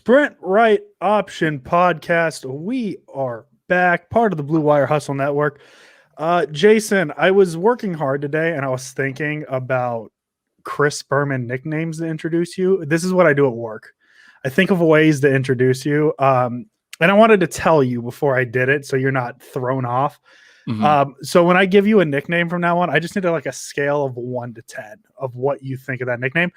Sprint Right Option Podcast. We are back, part of the Blue Wire Hustle Network. Jason, I was working hard today and I was thinking about Chris Berman nicknames to introduce you. This is what I do at work. I think of ways to introduce you. And I wanted to tell you before I did it so you're not thrown off. So when I give you a nickname from now on, I just need a scale of 1 to 10 of what you think of that nickname.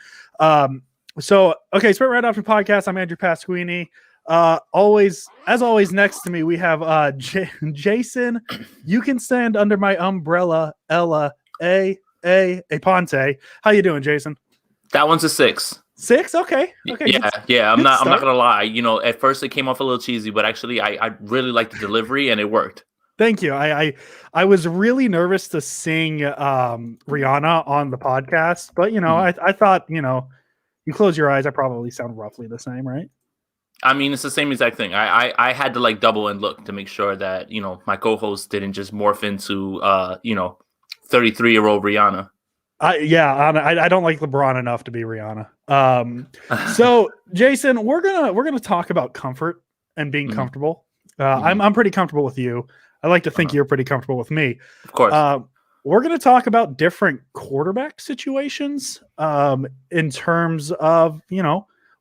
Okay, Sprint Right Option Podcast. I'm Andrew Pasquini. As always, next to me we have Jason. You can stand under my umbrella, Ella A Ponte. How you doing, Jason? That one's a 6. 6? Okay. Yeah. I'm not gonna lie. At first it came off a little cheesy, but actually I really liked the delivery and it worked. Thank you. I was really nervous to sing Rihanna on the podcast, but I thought you close your eyes, I probably sound roughly the same, right? I mean, it's the same exact thing. I had to double and look to make sure that my co-host didn't just morph into 33-year-old Rihanna. I don't like LeBron enough to be Rihanna. So Jason, we're gonna talk about comfort and being comfortable. I'm pretty comfortable with you. I like to think you're pretty comfortable with me. Of course. We're going to talk about different quarterback situations in terms of,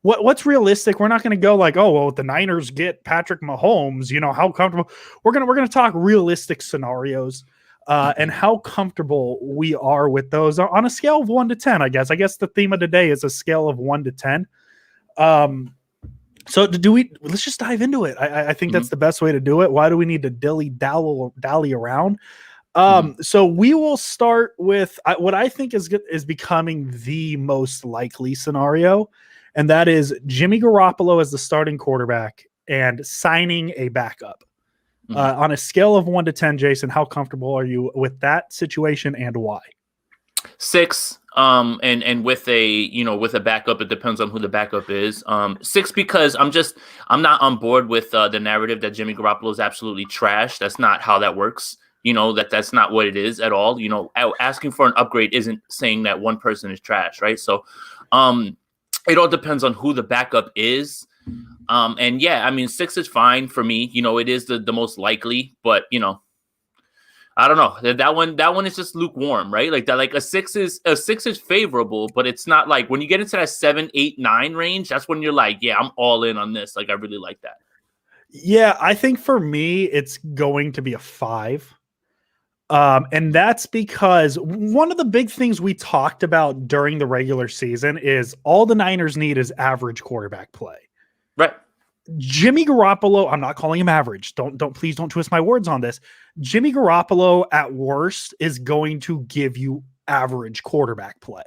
what's realistic. We're not going to go if the Niners get Patrick Mahomes, how comfortable. We're going to talk realistic scenarios and how comfortable we are with those on a scale of 1 to 10, I guess. I guess the theme of today is a scale of 1 to 10. So let's just dive into it. I think that's the best way to do it. Why do we need to dally around? So we will start with what I think is becoming the most likely scenario, and that is Jimmy Garoppolo as the starting quarterback and signing a backup. On a scale of 1 to 10, Jason, how comfortable are you with that situation and why? 6. And with a backup, it depends on who the backup is. 6 because I'm not on board with the narrative that Jimmy Garoppolo is absolutely trash. That's not how that works. That's not what it is at all. Asking for an upgrade isn't saying that one person is trash, right? So, it all depends on who the backup is. And yeah, I mean, 6 is fine for me. It is the most likely, but I don't know. That one is just lukewarm, right? A 6 is favorable, but it's not when you get into that 7, 8, 9 range, that's when you're yeah, I'm all in on this. I really like that. Yeah, I think for me, it's going to be a 5. And that's because one of the big things we talked about during the regular season is all the Niners need is average quarterback play. Right. Jimmy Garoppolo, I'm not calling him average. Please don't twist my words on this. Jimmy Garoppolo at worst is going to give you average quarterback play.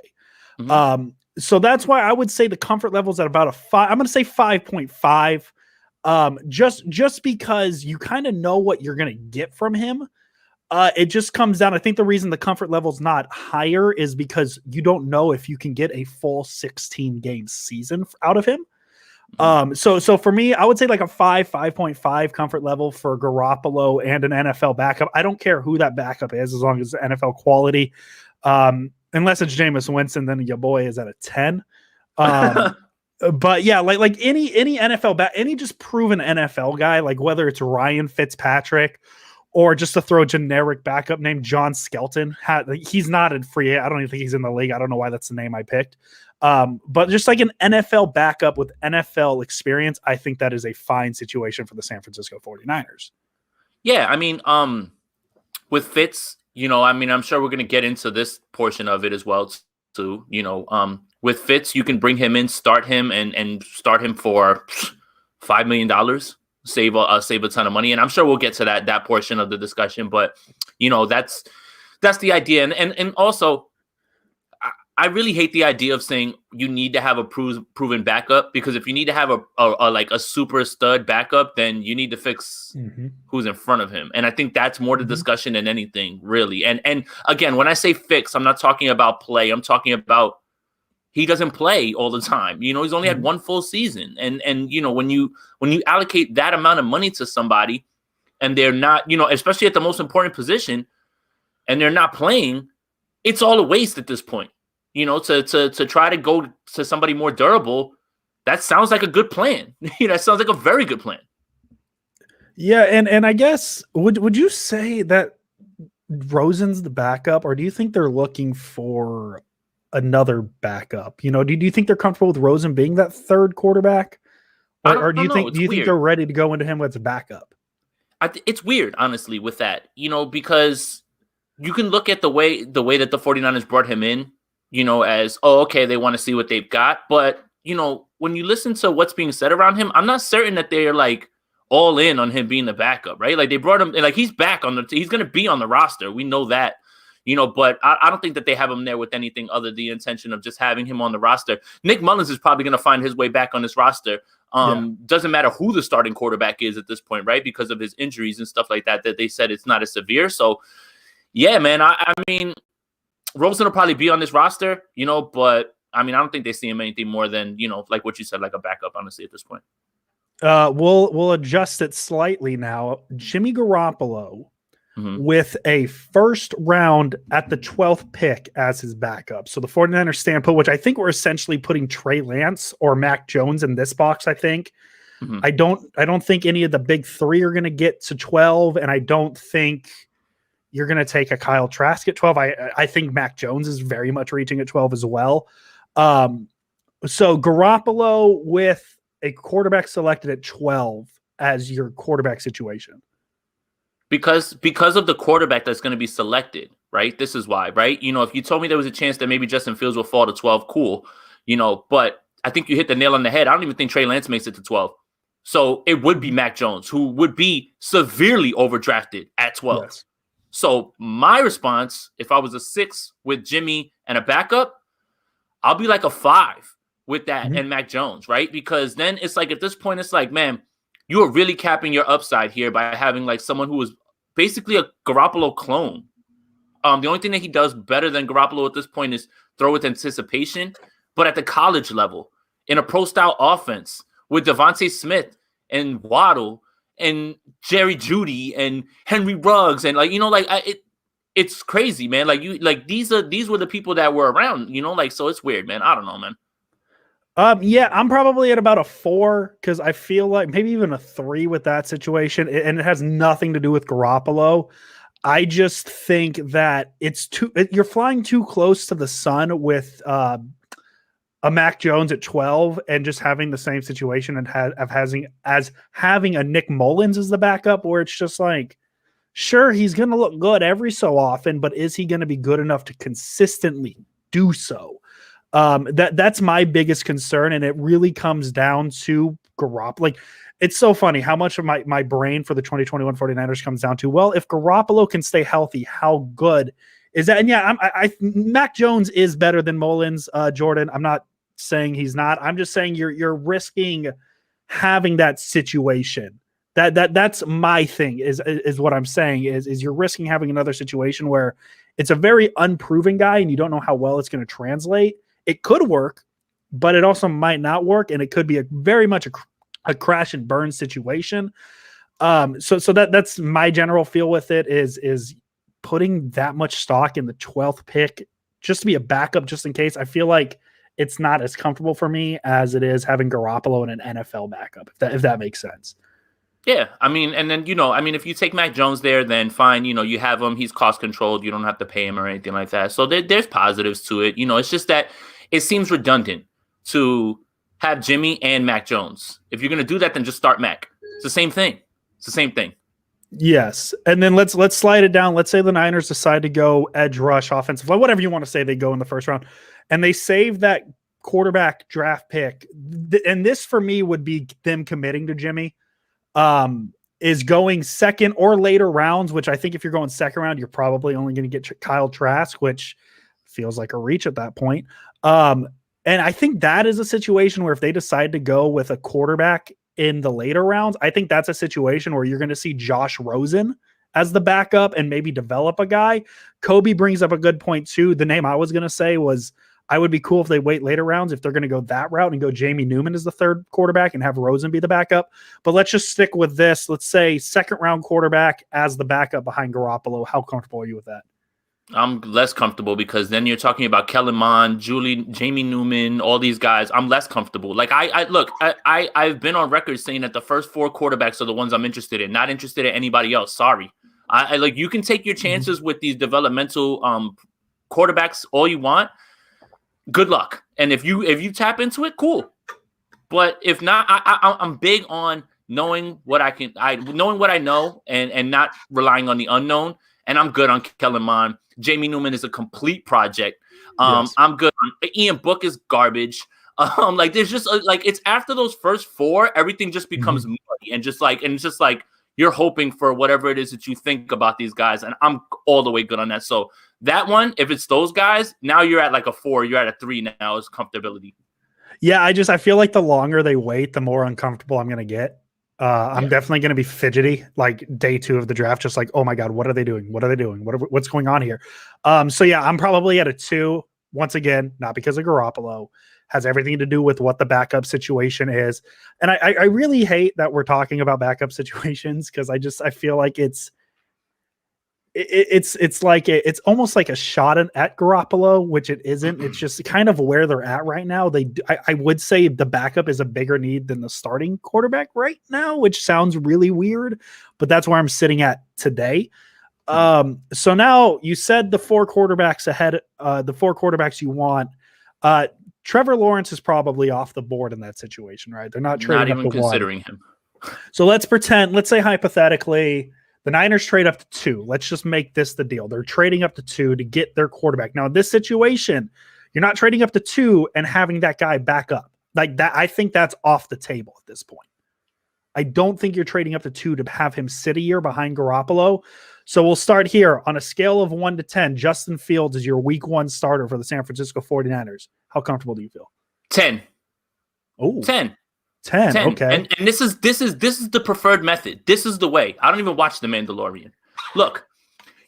So that's why I would say the comfort level is at about a 5. I'm going to say 5.5. Just because you kind of know what you're going to get from him. It just comes down. I think the reason the comfort level is not higher is because you don't know if you can get a full 16 game season out of him. So for me, I would say a 5.5 comfort level for Garoppolo and an NFL backup. I don't care who that backup is, as long as it's NFL quality. Unless it's Jameis Winston, then your boy is at a 10. But yeah, any NFL any just proven NFL guy, whether it's Ryan Fitzpatrick or just to throw a generic backup named John Skelton. He's not a free. I don't even think he's in the league. I don't know why that's the name I picked. But just an NFL backup with NFL experience, I think that is a fine situation for the San Francisco 49ers. Yeah, I mean, with Fitz, I'm sure we're going to get into this portion of it as well, too. With Fitz, you can bring him in, start him, and start him for $5 million. Save a ton of money, and I'm sure we'll get to that portion of the discussion. But that's the idea, and also I really hate the idea of saying you need to have a proven backup, because if you need to have a super stud backup, then you need to fix who's in front of him, and I think that's more the discussion than anything, really. And again, when I say fix, I'm not talking about play. I'm talking about he doesn't play all the time. He's only had one full season. And when you allocate that amount of money to somebody and they're not, especially at the most important position, and they're not playing, it's all a waste at this point. To try to go to somebody more durable that sounds like a good plan. That sounds like a very good plan. Yeah, and I guess would you say that Rosen's the backup, or do you think they're looking for another backup? Do you think they're comfortable with Rosen being that third quarterback, I or do you don't know. think It's they're weird. ready to go into him as a backup? It's weird, honestly, with that, because you can look at the way that the 49ers brought him in, as, oh, okay, they want to see what they've got. But, when you listen to what's being said around him, I'm not certain that they're like all in on him being the backup, right? Like they brought him, like he's back he's going to be on the roster. We know that, but I don't think that they have him there with anything other than the intention of just having him on the roster. Nick Mullins is probably going to find his way back on this roster. Doesn't matter who the starting quarterback is at this point, right? Because of his injuries and stuff like that they said it's not as severe. So, yeah, man, I mean, Rosen will probably be on this roster, but I mean, I don't think they see him anything more than, like what you said, like a backup, honestly, at this point. We'll adjust it slightly now. Jimmy Garoppolo with a first round at the 12th pick as his backup. So the 49ers stand put, which I think we're essentially putting Trey Lance or Mac Jones in this box, I think. I don't think any of the big three are going to get to 12, and I don't think you're going to take a Kyle Trask at 12. I think Mac Jones is very much reaching at 12 as well. So Garoppolo with a quarterback selected at 12 as your quarterback situation. Because of the quarterback that's going to be selected, right? This is why, right? If you told me there was a chance that maybe Justin Fields will fall to 12, cool. But I think you hit the nail on the head. I don't even think Trey Lance makes it to 12. So it would be Mac Jones, who would be severely overdrafted at 12. Yes. So my response, if I was a 6 with Jimmy and a backup, I'll be like a 5 with that and Mac Jones, right? Because then it's like, at this point, it's like, man, you are really capping your upside here by having like someone who is basically a Garoppolo clone. The only thing that he does better than Garoppolo at this point is throw with anticipation. But at the college level, in a pro-style offense with Devontae Smith and Waddle and Jerry Jeudy and Henry Ruggs and it's crazy, man. These were the people that were around, so it's weird, man. I don't know, man. Yeah, I'm probably at about a 4 because I feel like maybe even a 3 with that situation, and it has nothing to do with Garoppolo. I just think that you're flying too close to the sun with a Mac Jones at 12 and just having the same situation and having a Nick Mullins as the backup, where it's just like, sure, he's going to look good every so often, but is he going to be good enough to consistently do so? That's my biggest concern, and it really comes down to Garoppolo. Like, it's so funny how much of my brain for the 2021 49ers comes down to, well, if Garoppolo can stay healthy, how good is that? And yeah, Mac Jones is better than Mullins, Jordan. I'm not saying he's not. I'm just saying you're risking having that situation. That's my thing is what I'm saying is you're risking having another situation where it's a very unproven guy and you don't know how well it's going to translate. It could work, but it also might not work, and it could be very much a crash and burn situation. So that's my general feel with it is putting that much stock in the 12th pick just to be a backup just in case. I feel like it's not as comfortable for me as it is having Garoppolo in an NFL backup, if that makes sense. Yeah, I mean, and then, if you take Mac Jones there, then fine, you have him, he's cost controlled, you don't have to pay him or anything like that. So there's positives to it. It's just that it seems redundant to have Jimmy and Mac Jones. If you're going to do that, then just start Mac. It's the same thing. Yes. And then let's slide it down. Let's say the Niners decide to go edge rush, offensive line, whatever you want to say, they go in the first round, and they save that quarterback draft pick. And this for me would be them committing to Jimmy. Is going second or later rounds, which I think if you're going second round, you're probably only going to get Kyle Trask, which feels like a reach at that point. And I think that is a situation where if they decide to go with a quarterback in the later rounds, I think that's a situation where you're going to see Josh Rosen as the backup and maybe develop a guy. Kobe brings up a good point too. The name I was going to say was, I would be cool if they wait later rounds, if they're going to go that route and go Jamie Newman as the third quarterback and have Rosen be the backup. But let's just stick with this. Let's say second round quarterback as the backup behind Garoppolo. How comfortable are you with that? I'm less comfortable because then you're talking about Kellen Mond, Jamie Newman, all these guys. I'm less comfortable. Like I've been on record saying that the first 4 quarterbacks are the ones I'm interested in, not interested in anybody else. Sorry. I like, you can take your chances with these developmental quarterbacks all you want. Good luck. And if you tap into it, cool. But if not, I'm big on knowing what knowing what I know and not relying on the unknown. And I'm good on Kellen Mond. Jamie Newman is a complete project. Yes. I'm good. Ian Book is garbage. Like there's just like, it's after those first 4, everything just becomes muddy and it's just like you're hoping for whatever it is that you think about these guys. And I'm all the way good on that. So that one, if it's those guys, now you're at like a 4, you're at a 3 now is comfortability. Yeah, I feel like the longer they wait, the more uncomfortable I'm going to get. I'm definitely going to be fidgety like day 2 of the draft. Just like, oh my God, what are they doing? What are they doing? What's going on here? So yeah, I'm probably at a 2 once again, not because of Garoppolo, has everything to do with what the backup situation is. And I really hate that we're talking about backup situations because I feel like it's almost like a shot at Garoppolo, which it isn't. It's just kind of where they're at right now. I would say the backup is a bigger need than the starting quarterback right now, which sounds really weird, but that's where I'm sitting at today. So now you said the 4 quarterbacks ahead, the 4 quarterbacks you want. Trevor Lawrence is probably off the board in that situation, right? They're not trading not even up to considering 1. him. So let's say hypothetically, the Niners trade up to 2. Let's just make this the deal. They're trading up to 2 to get their quarterback. Now, in this situation, you're not trading up to 2 and having that guy back up. Like that, I think that's off the table at this point. I don't think you're trading up to 2 to have him sit a year behind Garoppolo. So we'll start here. On a scale of 1 to 10, Justin Fields is your week 1 starter for the San Francisco 49ers. How comfortable do you feel? 10. Oh, 10. 10. Okay. And this is the preferred method. This is the way. I don't even watch The Mandalorian. Look,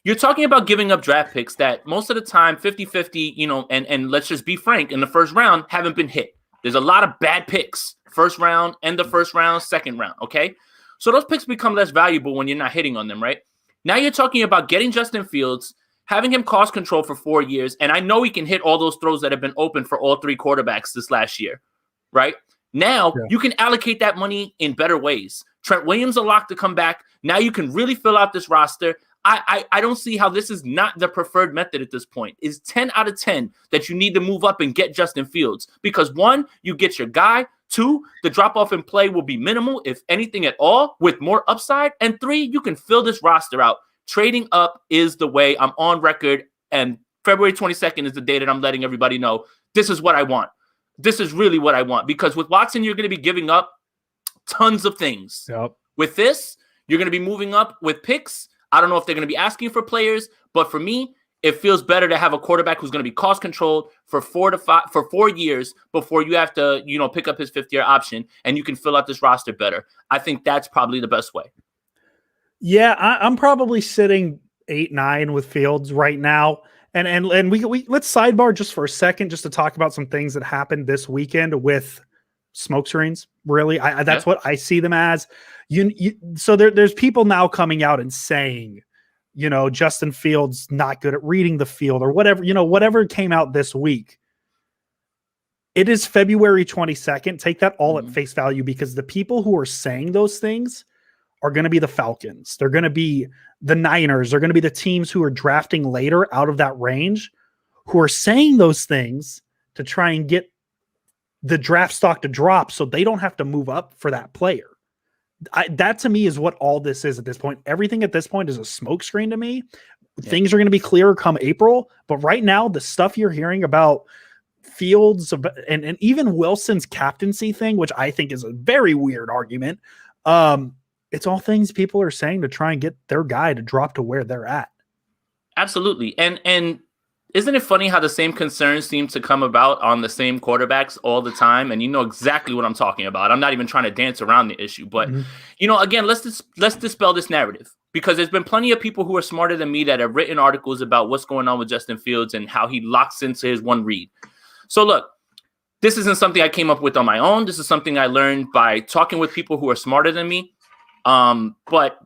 you're talking about giving up draft picks that most of the time 50-50, you know, and let's just be frank, in the first round haven't been hit. There's a lot of bad picks. First round, end of first round, second round, okay? So those picks become less valuable when you're not hitting on them, right? Now you're talking about getting Justin Fields, having him cost control for 4 years, and I know he can hit all those throws that have been open for all 3 quarterbacks this last year, right? Now you can allocate that money in better ways. Trent Williams a lock to come back. Now you can really fill out this roster. I don't see how this is not the preferred method at this point. It's 10 out of 10 that you need to move up and get Justin Fields because 1, you get your guy. 2, the drop-off in play will be minimal, if anything at all, with more upside. And 3, you can fill this roster out. Trading up is the way. I'm on record, and February 22nd is the day that I'm letting everybody know this is what I want. This is really what I want because with Watson, you're going to be giving up tons of things. Yep. With this, you're going to be moving up with picks. I don't know if they're going to be asking for players, but for me, it feels better to have a quarterback who's going to be cost controlled for 4 years before you have to, you know, pick up his 5th-year option and you can fill out this roster better. I think that's probably the best way. Yeah, I'm probably sitting 8-9 with Fields right now. And we let's sidebar just for a second, just to talk about some things that happened this weekend with smoke screens. Really, that's what I see them as. So there's people now coming out and saying, you know, Justin Fields not good at reading the field or whatever. You know, whatever came out this week. It is February 22nd. Take that all at face value because the people who are saying those things are going to be the Falcons. They're going to be the Niners. They're going to be the teams who are drafting later out of that range, who are saying those things to try and get the draft stock to drop so they don't have to move up for that player. That to me is what all this is at this point. Everything at this point is a smokescreen to me. Yeah. Things are going to be clearer come April. But right now, the stuff you're hearing about Fields and even Wilson's captaincy thing, which I think is a very weird argument, it's all things people are saying to try and get their guy to drop to where they're at. Absolutely. And isn't it funny how the same concerns seem to come about on the same quarterbacks all the time? And you know exactly what I'm talking about. I'm not even trying to dance around the issue. But, you know, again, let's dispel this narrative because there's been plenty of people who are smarter than me that have written articles about what's going on with Justin Fields and how he locks into his one read. So, look, this isn't something I came up with on my own. This is something I learned by talking with people who are smarter than me. But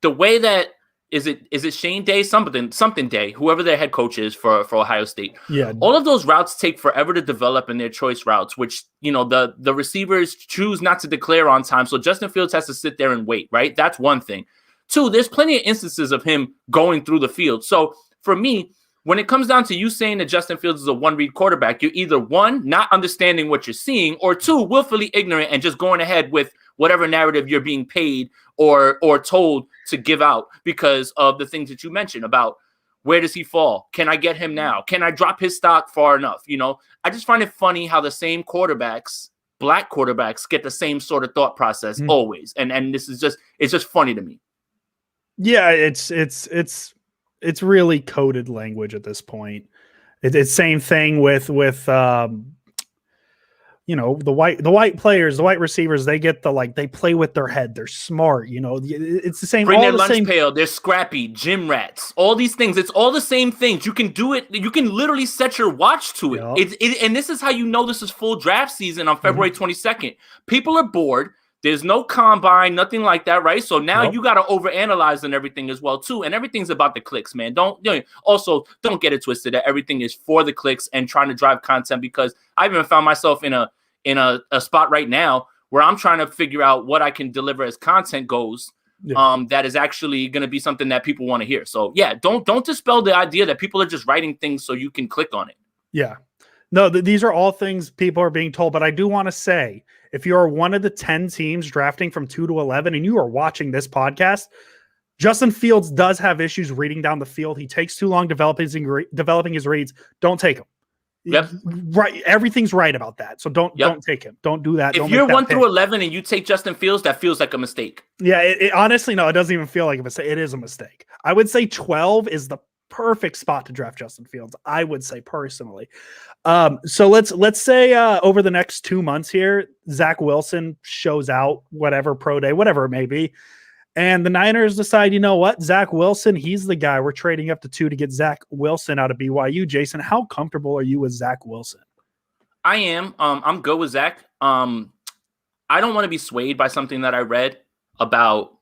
the way that is it Shane Day, something Day, whoever their head coach is for Ohio State. Yeah. All of those routes take forever to develop in their choice routes, which, you know, the receivers choose not to declare on time. So Justin Fields has to sit there and wait, right? That's one thing. Two, there's plenty of instances of him going through the field. So for me, when it comes down to you saying that Justin Fields is a one-read quarterback, you're either one, not understanding what you're seeing, or two, willfully ignorant and just going ahead with whatever narrative you're being paid or told to give out because of the things that you mentioned about where does he fall? Can I get him now? Can I drop his stock far enough? You know, I just find it funny how the same quarterbacks, black quarterbacks, get the same sort of thought process always. And this is it's just funny to me. Yeah, it's really coded language at this point. It's same thing with you know, the white players, the white receivers, they get they play with their head. They're smart. You know, it's the same. Bring all their the lunch same. pail. They're scrappy, gym rats, all these things. It's all the same things. You can do it. You can literally set your watch to it. Yep. And this is how you know this is full draft season on February 22nd. People are bored. There's no combine, nothing like that, right? So now you got to overanalyze and everything as well, too. And everything's about the clicks, man. Don't get it twisted that everything is for the clicks and trying to drive content, because I've even found myself in a spot right now where I'm trying to figure out what I can deliver as content goes. That is actually going to be something that people want to hear. So yeah, don't dispel the idea that people are just writing things so you can click on it. Yeah. No, these are all things people are being told, but I do want to say, if you are one of the 10 teams drafting from 2 to 11 and you are watching this podcast, Justin Fields does have issues reading down the field. He takes too long developing his reads. Don't take him. Yep. Right. Everything's right about that. So don't take him. Don't do that. If you're 1 through 11 and you take Justin Fields, that feels like a mistake. Yeah. It honestly, no, it doesn't even feel like a mistake. It is a mistake. I would say 12 is the perfect spot to draft Justin Fields, I would say personally. So let's say over the next 2 months here, Zach Wilson shows out, whatever, pro day, whatever it may be. And the Niners decide, you know what, Zach Wilson, he's the guy. We're trading up to 2 to get Zach Wilson out of BYU. Jason, how comfortable are you with Zach Wilson? I am. I'm good with Zach. I don't want to be swayed by something that I read about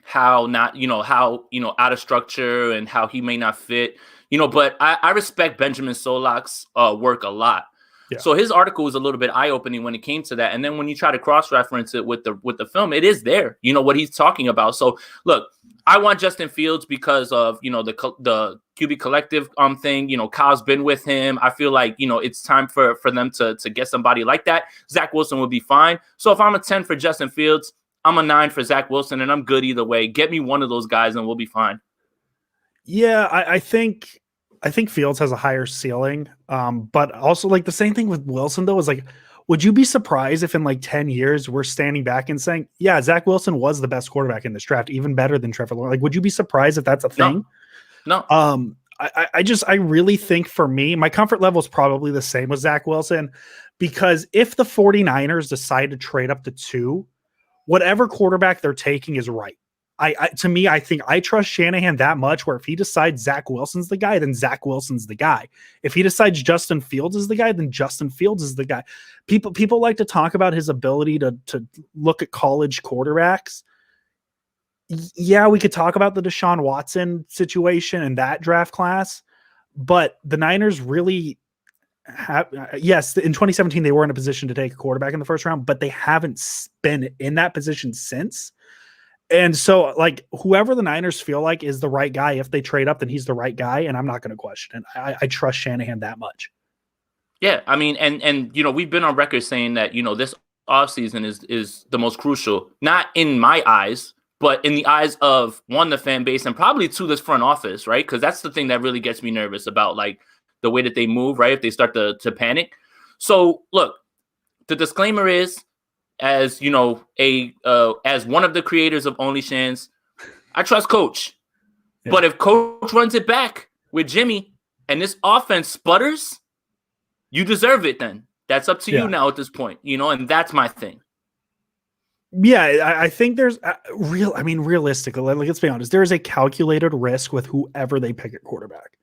how out of structure and how he may not fit, but I respect Benjamin Solak's work a lot. Yeah. So his article was a little bit eye-opening when it came to that. And then when you try to cross-reference it with the film, it is there, what he's talking about. So look, I want Justin Fields because of, the QB collective thing. Kyle's been with him. I feel like, it's time for them to get somebody like that. Zach Wilson would be fine. So if I'm a 10 for Justin Fields, I'm a 9 for Zach Wilson, and I'm good either way. Get me one of those guys and we'll be fine. Yeah, I think Fields has a higher ceiling. But also the same thing with Wilson though, is would you be surprised if in 10 years we're standing back and saying, yeah, Zach Wilson was the best quarterback in this draft, even better than Trevor Lawrence? Would you be surprised if that's a thing? No. I really think for me, my comfort level is probably the same with Zach Wilson, because if the 49ers decide to trade up to 2, whatever quarterback they're taking is right. To me, I think I trust Shanahan that much where if he decides Zach Wilson's the guy, then Zach Wilson's the guy. If he decides Justin Fields is the guy, then Justin Fields is the guy. People like to talk about his ability to look at college quarterbacks. Yeah, we could talk about the Deshaun Watson situation and that draft class, but the Niners really yes, in 2017, they were in a position to take a quarterback in the first round, but they haven't been in that position since. And so whoever the Niners feel like is the right guy, if they trade up, then he's the right guy. And I'm not going to question it. I trust Shanahan that much. Yeah. I mean, and we've been on record saying that, this offseason is the most crucial, not in my eyes, but in the eyes of one, the fan base, and probably two, this front office, right? Because that's the thing that really gets me nervous about the way that they move, right? If they start to panic. So look, the disclaimer is, as as one of the creators of OnlyShans, I trust Coach. Yeah. But if Coach runs it back with Jimmy and this offense sputters, you deserve it then. That's up to you now at this point, and that's my thing. Yeah, I think there's realistically, let's be honest, there is a calculated risk with whoever they pick at quarterback.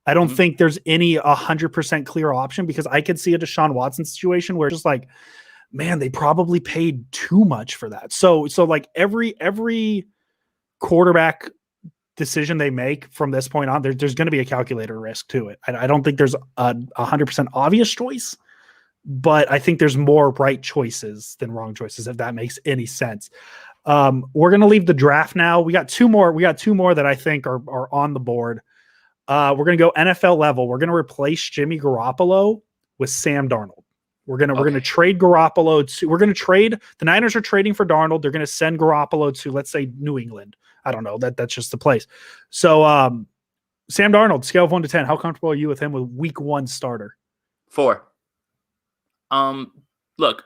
I don't think there's any 100% clear option, because I could see a Deshaun Watson situation where just man, they probably paid too much for that. So every quarterback decision they make from this point on, there's going to be a calculator risk to it. I don't think there's a 100% obvious choice, but I think there's more right choices than wrong choices, if that makes any sense. We're going to leave the draft now. We got two more that I think are on the board. We're going to go NFL level. We're going to replace Jimmy Garoppolo with Sam Darnold. We're going to trade Garoppolo to, we're going to trade, the Niners are trading for Darnold. They're going to send Garoppolo to, let's say, New England. I don't know, that's just the place. So Sam Darnold, scale of 1 to 10, how comfortable are you with him with week 1 starter? 4. Look,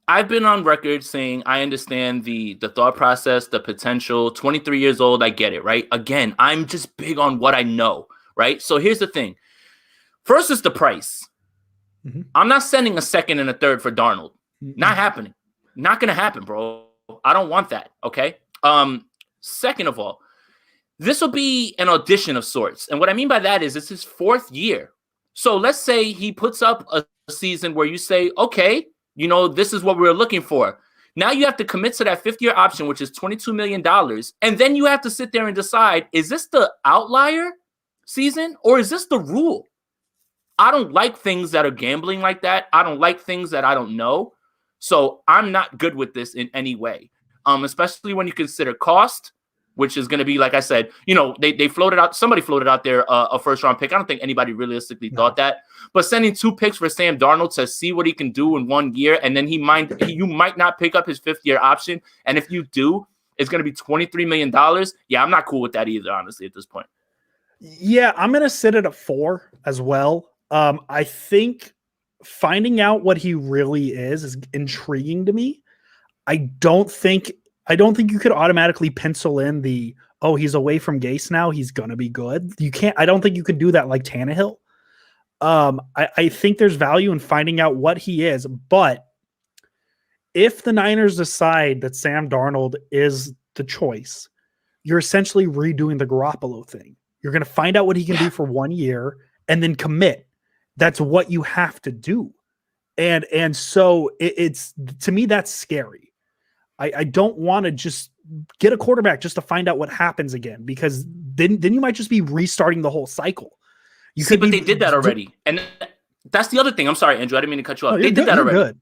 I've been on record saying I understand the thought process, the potential. 23 years old, I get it, right? Again, I'm just big on what I know, right? So here's the thing. First is the price. Mm-hmm. I'm not sending a second and a third for Darnold. Mm-hmm. Not happening. Not going to happen, bro. I don't want that, okay? Second of all, this will be an audition of sorts. And what I mean by that is it's his 4th year. So let's say he puts up a season where you say, okay, you know, this is what we're looking for. Now you have to commit to that 5th-year option, which is $22 million. And then you have to sit there and decide, is this the outlier season or is this the rule? I don't like things that are gambling like that. I don't like things that I don't know. So I'm not good with this in any way. Especially when you consider cost, which is going to be, like I said, you know, they floated out, somebody floated out there a 1st-round pick. I don't think anybody realistically thought that. But sending 2 picks for Sam Darnold to see what he can do in 1 year, and then you might not pick up his 5th-year option. And if you do, it's going to be $23 million. Yeah, I'm not cool with that either, honestly, at this point. Yeah, I'm going to sit at a 4 as well. I think finding out what he really is intriguing to me. I don't think you could automatically pencil in he's away from Gase now, he's gonna be good. I don't think you could do that like Tannehill. I think there's value in finding out what he is, but if the Niners decide that Sam Darnold is the choice, you're essentially redoing the Garoppolo thing. You're gonna find out what he can do for 1 year and then commit. That's what you have to do. And so it's to me, that's scary. I don't want to just get a quarterback just to find out what happens again, because then you might just be restarting the whole cycle. But they did that already. And that's the other thing. I'm sorry, Andrew. I didn't mean to cut you off. They did that already. Good.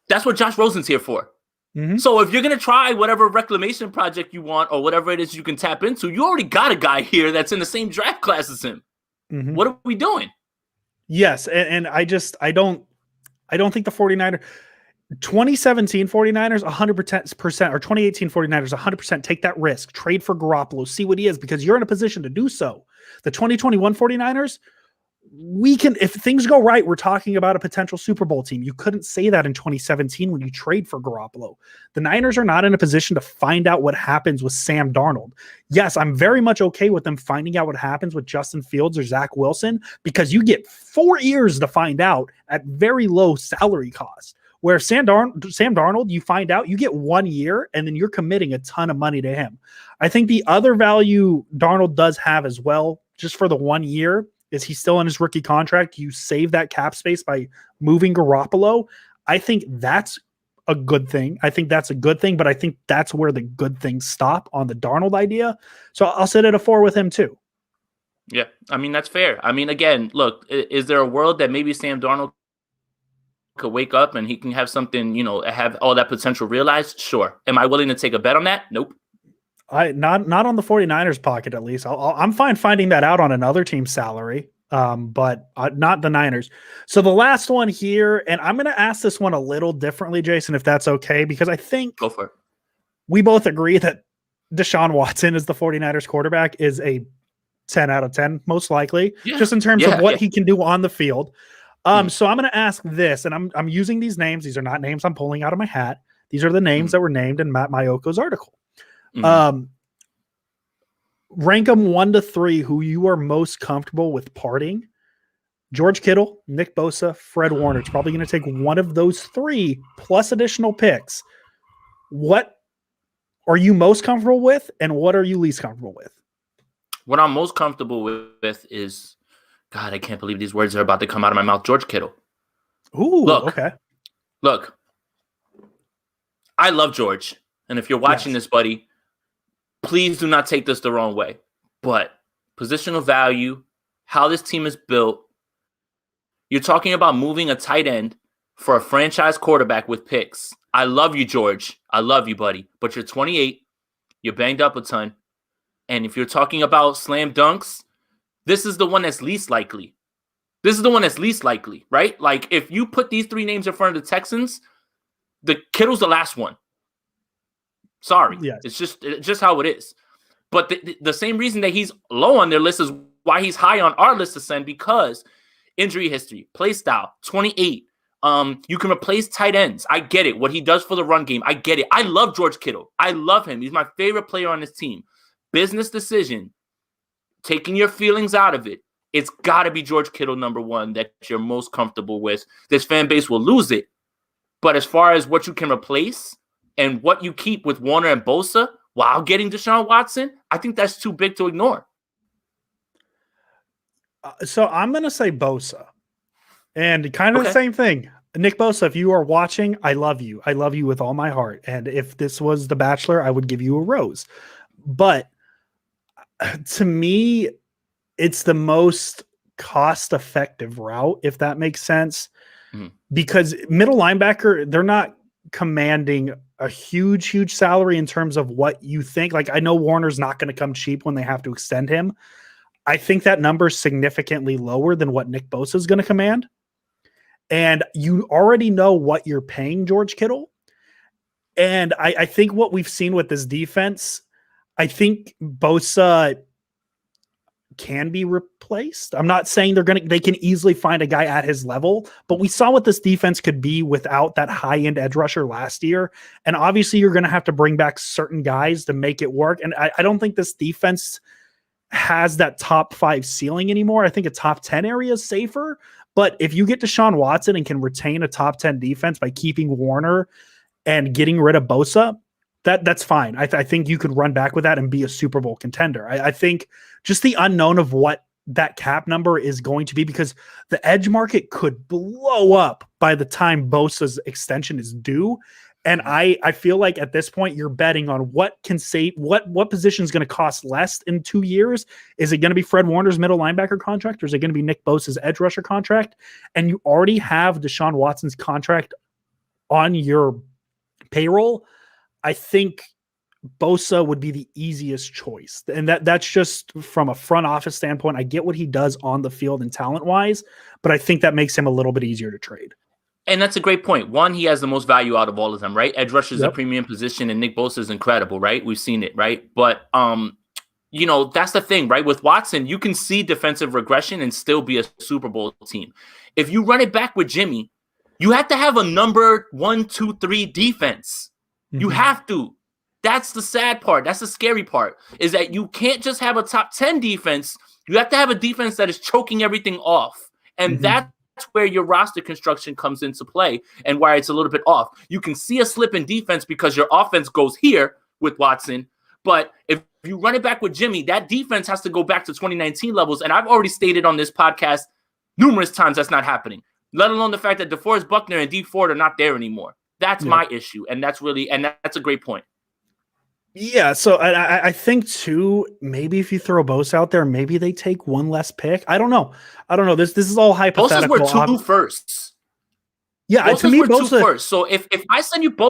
That's what Josh Rosen's here for. Mm-hmm. So if you're going to try whatever reclamation project you want or whatever it is you can tap into, you already got a guy here that's in the same draft class as him. Mm-hmm. What are we doing? Yes. And I don't think the 49ers, 2017 49ers, 100%, or 2018 49ers, 100% take that risk, trade for Garoppolo, see what he is, because you're in a position to do so. The 2021 49ers, if things go right, we're talking about a potential Super Bowl team. You couldn't say that in 2017 when you trade for Garoppolo. The Niners are not in a position to find out what happens with Sam Darnold. Yes, I'm very much okay with them finding out what happens with Justin Fields or Zach Wilson, because you get 4 years to find out at very low salary cost. Where Sam Darnold, you find out, you get 1 year, and then you're committing a ton of money to him. I think the other value Darnold does have as well, just for the 1 year, is he's still in his rookie contract. You save that cap space by moving Garoppolo. I think that's a good thing. But I think that's where the good things stop on the Darnold idea. So I'll sit at a 4 with him too. Yeah, I mean, that's fair. I mean, again, look, is there a world that maybe Sam Darnold could wake up and he can have something, have all that potential realized? Sure. Am I willing to take a bet on that? Nope. Not on the 49ers pocket, at least. I'm fine finding that out on another team's salary, but not the Niners. So the last one here, and I'm going to ask this one a little differently, Jason, if that's okay, because I think go for it. We both agree that Deshaun Watson as the 49ers quarterback is a 10 out of 10, most likely, just in terms of what he can do on the field. So I'm going to ask this, and I'm using these names. These are not names I'm pulling out of my hat. These are the names that were named in Matt Maioko's article. Rank them 1 to 3 who you are most comfortable with parting. George Kittle, Nick Bosa, Fred Warner. It's probably going to take one of those 3 plus additional picks. What are you most comfortable with, and what are you least comfortable with? What I'm most comfortable with is, God, I can't believe these words are about to come out of my mouth. George Kittle. Ooh, okay. Look, I love George. And if you're watching this, buddy, please do not take this the wrong way, but positional value, how this team is built, you're talking about moving a tight end for a franchise quarterback with picks. I love you, George. I love you, buddy. But you're 28. You're banged up a ton. And if you're talking about slam dunks, this is the one that's least likely. This is the one that's least likely, right? Like, if you put these three names in front of the Texans, the Kittle's the last one. Sorry. Yes. It's just how it is. But the same reason that he's low on their list is why he's high on our list to send, because injury history, play style, 28. You can replace tight ends. I get it. What he does for the run game, I get it. I love George Kittle. I love him. He's my favorite player on this team. Business decision, taking your feelings out of it. It's got to be George Kittle, number one, that you're most comfortable with. This fan base will lose it. But as far as what you can replace and what you keep with Warner and Bosa while getting Deshaun Watson, I think that's too big to ignore. So I'm going to say Bosa. And kind of the same thing. Nick Bosa, if you are watching, I love you. I love you with all my heart. And if this was The Bachelor, I would give you a rose. But to me, it's the most cost-effective route, if that makes sense. Mm-hmm. Because middle linebacker, they're not commanding a huge salary in terms of what you think. Like, I know Warner's not going to come cheap when they have to extend him. I think that number is significantly lower than what Nick Bosa is going to command. And you already know what you're paying George Kittle. And I think what we've seen with this defense, I think Bosa can be replaced. I'm not saying they can easily find a guy at his level, but we saw what this defense could be without that high-end edge rusher last year. And obviously you're going to have to bring back certain guys to make it work. And I don't think this defense has that top 5 ceiling anymore. I think a top 10 area is safer. But if you get Deshaun Watson and can retain a top 10 defense by keeping Warner and getting rid of Bosa, that's fine. I think you could run back with that and be a Super Bowl contender. I think just the unknown of what that cap number is going to be, because the edge market could blow up by the time Bosa's extension is due. And I feel like at this point you're betting on what can save, what position is going to cost less in 2 years. Is it going to be Fred Warner's middle linebacker contract, or is it going to be Nick Bosa's edge rusher contract? And you already have Deshaun Watson's contract on your payroll. I think Bosa would be the easiest choice. And that's just from a front office standpoint. I get what he does on the field and talent-wise, but I think that makes him a little bit easier to trade. And that's a great point. One, he has the most value out of all of them, right? Edge rusher is a premium position, and Nick Bosa is incredible, right? We've seen it, right? But, that's the thing, right? With Watson, you can see defensive regression and still be a Super Bowl team. If you run it back with Jimmy, you have to have a number 1, 2, 3 defense. Mm-hmm. You have to. That's the sad part. That's the scary part, is that you can't just have a top 10 defense. You have to have a defense that is choking everything off. And that's where your roster construction comes into play and why it's a little bit off. You can see a slip in defense because your offense goes here with Watson. But if you run it back with Jimmy, that defense has to go back to 2019 levels. And I've already stated on this podcast numerous times that's not happening, let alone the fact that DeForest Buckner and Dee Ford are not there anymore. That's my issue. And that's a great point. Yeah, so I think too, maybe if you throw Bosa out there, maybe they take one less pick. I don't know. This is all hypothetical. Bosa's were 2 firsts. Yeah, Bosa's to me, were Bosa 2 firsts. So if I send you Bosa,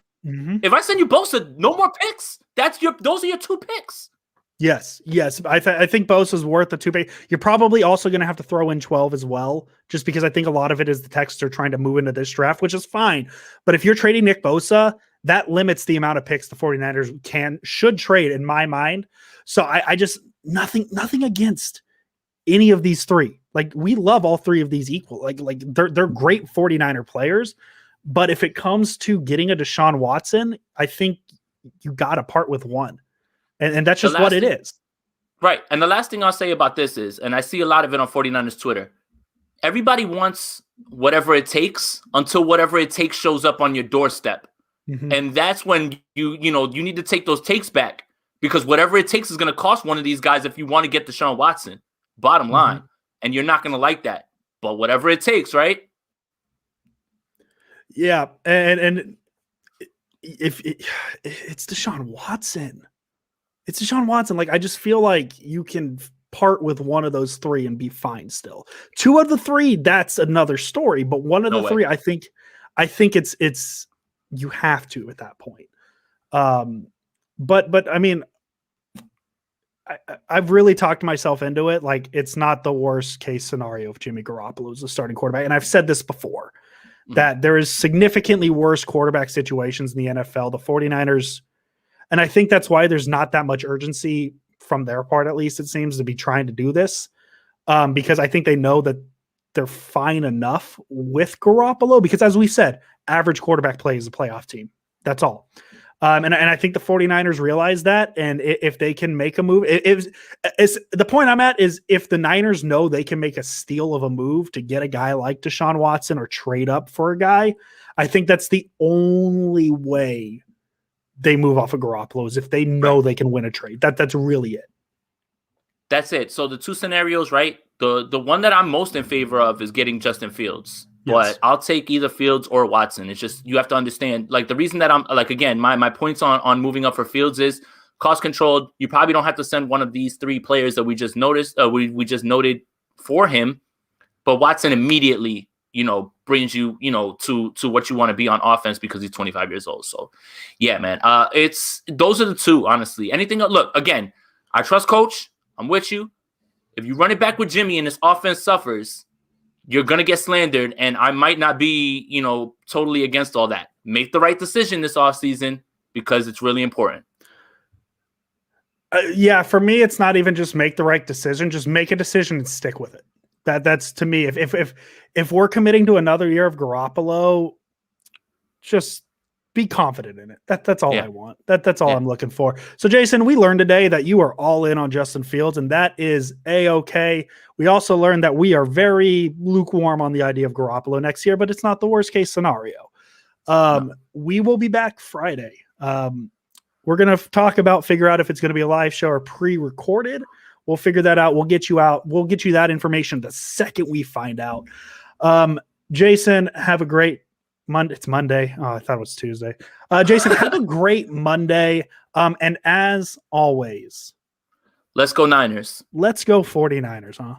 if I send you Bosa, no more picks. Those are your 2 picks. Yes. I think Bosa's worth the 2 pick. You're probably also going to have to throw in 12 as well, just because I think a lot of it is the Texans are trying to move into this draft, which is fine. But if you're trading Nick Bosa, that limits the amount of picks the 49ers should trade in my mind. So I just nothing against any of these 3. Like, we love all 3 of these equal. Like they're great 49er players, but if it comes to getting a Deshaun Watson, I think you got to part with one. And that's just what it is. Right. And the last thing I'll say about this is, and I see a lot of it on 49ers Twitter, everybody wants whatever it takes until whatever it takes shows up on your doorstep. Mm-hmm. And that's when you need to take those takes back, because whatever it takes is going to cost one of these guys if you want to get Deshaun Watson, bottom line. And you're not going to like that. But whatever it takes, right? Yeah. And if it's Deshaun Watson. It's Deshaun Watson. Like, I just feel like you can part with one of those three and be fine still. Two of the three, that's another story. But one of No the way. three, I think it's you have to at that point. But I mean, I've really talked myself into it. Like, it's not the worst case scenario if Jimmy Garoppolo is the starting quarterback. And I've said this before, that there is significantly worse quarterback situations in the NFL. The 49ers, and I think that's why there's not that much urgency from their part, at least it seems, to be trying to do this. Because I think they know that they're fine enough with Garoppolo, because as we said, average quarterback play is a playoff team. That's all. And I think the 49ers realize that. And if they can make a move, it's the point I'm at is if the Niners know they can make a steal of a move to get a guy like Deshaun Watson or trade up for a guy, I think that's the only way they move off of Garoppolo, is if they know they can win a trade. That's really it. That's it. So the two scenarios, right? The one that I'm most in favor of is getting Justin Fields. But I'll take either Fields or Watson. It's just, you have to understand, like, the reason that I'm like, again, my points on moving up for Fields is cost controlled. You probably don't have to send one of these three players that we just noticed, we just noted for him. But Watson immediately, brings you, to what you want to be on offense because he's 25 years old. So yeah, man, those are the two, honestly. Anything, look, again, I trust coach. I'm with you. If you run it back with Jimmy and this offense suffers, you're going to get slandered, and I might not be, totally against all that. Make the right decision this offseason because it's really important. Yeah, for me, it's not even just make the right decision. Just make a decision and stick with it. That's to me, if we're committing to another year of Garoppolo, just be confident in it. That's all I want. That's all I'm looking for. So, Jason, we learned today that you are all in on Justin Fields, and that is A-okay. We also learned that we are very lukewarm on the idea of Garoppolo next year, but it's not the worst case scenario. We will be back Friday. We're going to figure out if it's going to be a live show or pre-recorded. We'll figure that out. We'll get you out. We'll get you that information the second we find out. Jason, have a great Monday. It's Monday. Oh, I thought it was Tuesday. Jason, have a great Monday. And as always, let's go Niners. Let's go 49ers, huh?